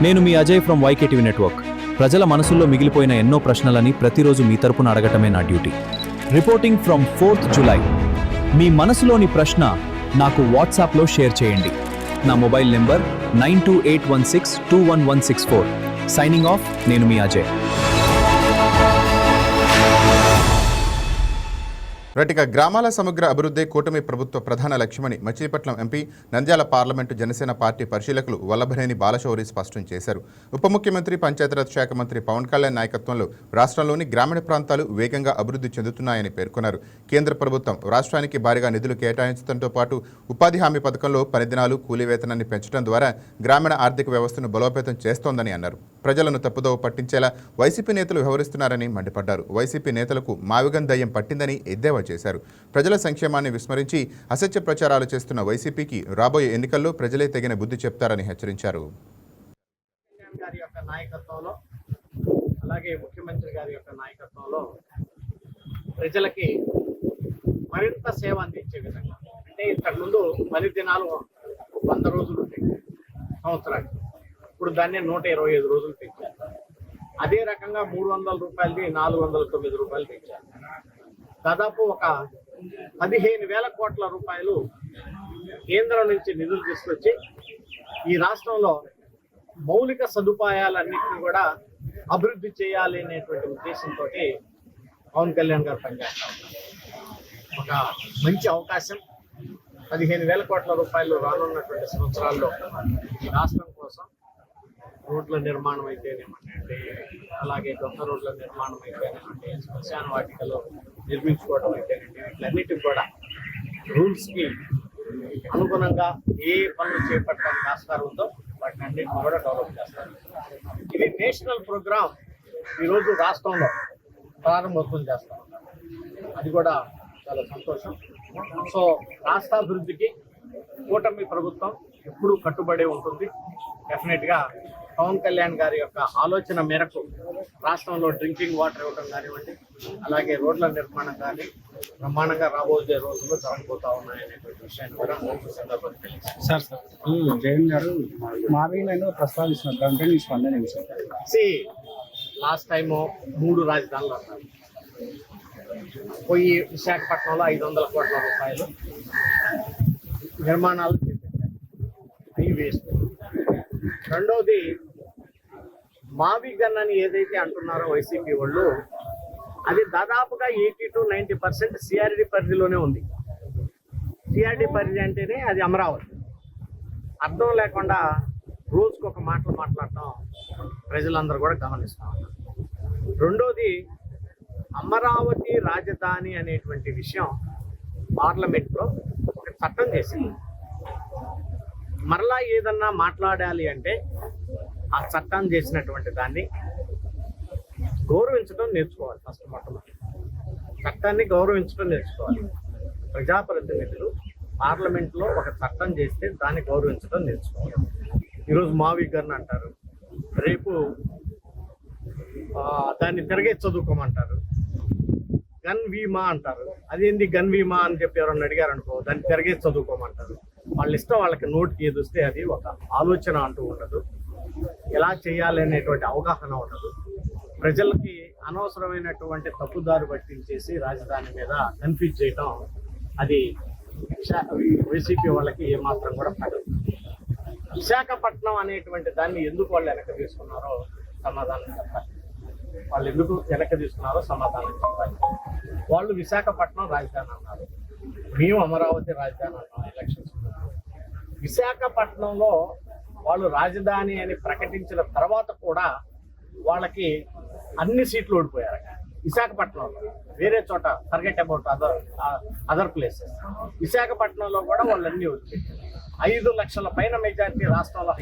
నేను మీ Ajay from వైకేటీవీ network. ప్రజల మనసుల్లో మిగిలిపోయిన ఎన్నో ప్రశ్నలని ప్రతిరోజు మీ తరపున అడగటమే నా duty. Reporting from 4th July. మీ మనసులోని ప్రశ్న నాకు వాట్సాప్లో షేర్ చేయండి. నా మొబైల్ నెంబర్ 9281621164. Signing off. నేను మీ అజయ్. రైట్గా గ్రామాల సమగ్ర అభివృద్ధి కూటమి ప్రభుత్వ ప్రధాన లక్ష్యమని Machilipatnam MP, Nandyal parliament Janasena party పరిశీలకులు వల్లభనేని బాలశౌరి స్పష్టం చేశారు. ఉప ముఖ్యమంత్రి, పంచాయతీరాజ్ శాఖ మంత్రి పవన్ కళ్యాణ్ నాయకత్వంలో రాష్ట్రంలోని గ్రామీణ ప్రాంతాలు వేగంగా అభివృద్ధి చెందుతున్నాయని పేర్కొన్నారు. కేంద్ర ప్రభుత్వం రాష్ట్రానికి భారీగా నిధులు కేటాయించడంతో పాటు ఉపాధి హామీ పథకంలో పని దినాలు, కూలీ వేతనాన్ని పెంచడం ద్వారా గ్రామీణ ఆర్థిక వ్యవస్థను బలోపేతం చేస్తోందని అన్నారు. ప్రజలను తప్పుదోవ పట్టించేలా వైసీపీ నేతలు వ్యవహరిస్తున్నారని మండిపడ్డారు. వైసీపీ నేతలకు మావిగం దయ్యం పట్టిందని ఎద్దేవా చేశారు. ప్రజల సంక్షేమాన్ని విస్మరించి అసత్య ప్రచారాలు చేస్తున్న వైసీపీకి రాబోయే ఎన్నికల్లో ప్రజలే తగిన బుద్ధి చెప్తారని హెచ్చరించారు. గారి యొక్క నాయకత్వంలో, అలాగే ముఖ్యమంత్రి గారి యొక్క నాయకత్వంలో ప్రజలకి మరింత సేవ అందించే విధంగా, అంటే ఇంతకుముందు పని దినాలు 100 రోజులు ఉంటాయి సంవత్సరానికి, ఇప్పుడు దాన్ని 125 రోజులు పెంచారు. అదే రకంగా 300 రూపాయలది 409 రూపాయలు పెంచారు. దాదాపు ఒక 15,000 కోట్ల రూపాయలు కేంద్రం నుంచి నిధులు తీసుకొచ్చి ఈ రాష్ట్రంలో మౌలిక సదుపాయాలన్నింటినీ కూడా అభివృద్ధి చేయాలి అనేటువంటి ఉద్దేశంతో పవన్ కళ్యాణ్ గారు పనిచేస్తారు. ఒక మంచి అవకాశం. 15,000 కోట్ల రూపాయలు రానున్నటువంటి సంవత్సరాల్లో ఈ రాష్ట్రం కోసం రోడ్ల నిర్మాణం అయితేనేమంటే, అలాగే కొత్త రోడ్ల నిర్మాణం అయితేనేమంటే, శ్మశాన వాటికలో నిర్మించుకోవడం అయితేనండి, వీటన్నిటికి కూడా రూల్స్కి అనుగుణంగా ఏ పనులు చేపట్టడానికి ఆస్కారం ఉందో వాటిని అన్నింటిని కూడా డెవలప్ చేస్తారు. ఇది నేషనల్ ప్రోగ్రామ్ ఈరోజు రాష్ట్రంలో ప్రారంభోత్సవం చేస్తాం. అది కూడా చాలా సంతోషం. సో రాష్ట్రాభివృద్ధికి కూటమి ప్రభుత్వం ఎప్పుడూ కట్టుబడి ఉంటుంది. డెఫినెట్గా పవన్ కళ్యాణ్ గారి యొక్క ఆలోచన మేరకు రాష్ట్రంలో డ్రింకింగ్ వాటర్ ఇవ్వడం కానివ్వండి, అలాగే రోడ్ల నిర్మాణం కానీ బ్రహ్మాండంగా రాబోయే రోజుల్లో జరగబోతా ఉన్నాయనేటువంటి విషయాన్ని కూడా సందర్భంగా తెలియదు. సార్ జగన్ గారు మావిలను ప్రస్తావిస్తున్నారు, దాంట్లో నీ స్పందన ఏంటి సార్? లాస్ట్ టైము 3 రాజధానులు అన్నారు. పోయి విశాఖపట్నంలో 500 కోట్ల రూపాయలు నిర్మాణాలు చేపట్టారు. అవి వేస్ట్. రెండవది, మావిగన్ అని ఏదైతే అంటున్నారో వైసీపీ వాళ్ళు, అది దాదాపుగా 80 to 90% సిఆర్డి పరిధిలోనే ఉంది. సిఆర్డి పరిధి అంటేనే అది అమరావతి. అర్థం లేకుండా రోజుకు ఒక మాటలు మాట్లాడటం ప్రజలందరూ కూడా గమనిస్తూ ఉన్నారు. రెండోది, అమరావతి రాజధాని అనేటువంటి విషయం పార్లమెంట్లో ఒక చట్టం చేసింది. మరలా ఏదన్నా మాట్లాడాలి అంటే ఆ చట్టం చేసినటువంటి దాన్ని గౌరవించడం నేర్చుకోవాలి. ఫస్ట్ మొట్టమొదటి చట్టాన్ని గౌరవించడం నేర్చుకోవాలి. ప్రజాప్రతినిధులు పార్లమెంట్లో ఒక చట్టం చేస్తే దాన్ని గౌరవించడం నేర్చుకోవాలి. ఈరోజు మావిగన్ అంటారు, రేపు దాన్ని తిరగే చదువుకోమంటారు. గన్ వీమా అంటారు. అదేంది గన్ వీమా అని చెప్పి ఎవరన్నా అడిగారు అనుకో, దాన్ని తిరగే చదువుకోమంటారు. వాళ్ళ ఇష్టం, వాళ్ళకి నోటికి ఏది వస్తే అది. ఒక ఆలోచన అంటూ ఉండదు, ఎలా చేయాలి అనేటువంటి అవగాహన ఉండదు. ప్రజలకి అనవసరమైనటువంటి తప్పుదారి పట్టించేసి రాజధాని మీద కన్ఫ్యూజ్ చేయడం, అది వైసీపీ వాళ్ళకి ఏమాత్రం కూడా పడదు. విశాఖపట్నం అనేటువంటి దాన్ని ఎందుకు వాళ్ళు వెనక్కి తీసుకున్నారో సమాధానం చెప్పాలి. వాళ్ళు ఎందుకు వెనక్కి తీసుకున్నారో సమాధానం చెప్పాలి. వాళ్ళు విశాఖపట్నం రాజధాని అన్నారు, మేము అమరావతి రాజధాని అన్నాం ఎలక్షన్స్. విశాఖపట్నంలో వాళ్ళు రాజధాని అని ప్రకటించిన తర్వాత కూడా వాళ్ళకి అన్ని సీట్లు ఓడిపోయారు విశాఖపట్నంలో. వేరే చోట ఫర్గెట్ అబౌట్ అదర్ ప్లేసెస్. విశాఖపట్నంలో కూడా వాళ్ళు అన్నీ వచ్చాయి. 5 లక్షల పైన మెజారిటీ రాష్ట్రంలో